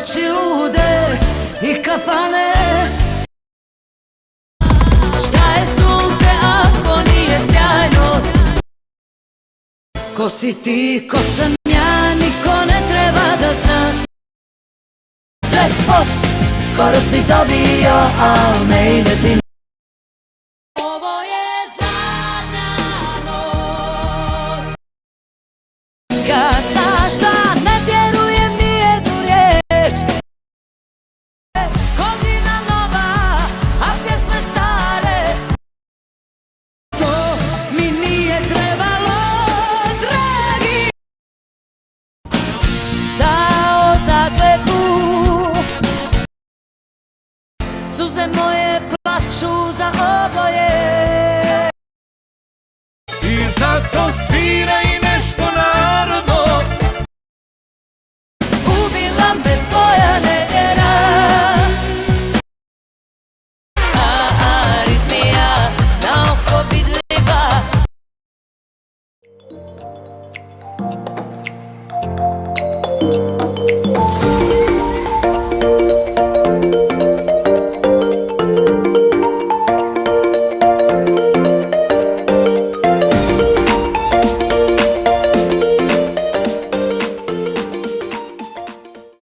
noći lude i kafane. Šta je sunce ako nije sjajno? Ko si ti, ko sam ja, niko ne treba da zna. Jackpot, skoro si dobio, al ne ide ti. Ovo je zadnja noć. Kad znaš da ne vjerujem nijednu riječ. Godina nova, a pjesme stare. To mi nije trebalo, dragi. Dao zakletvu. Suze moje plaču za oboje. I zato sviraj nešto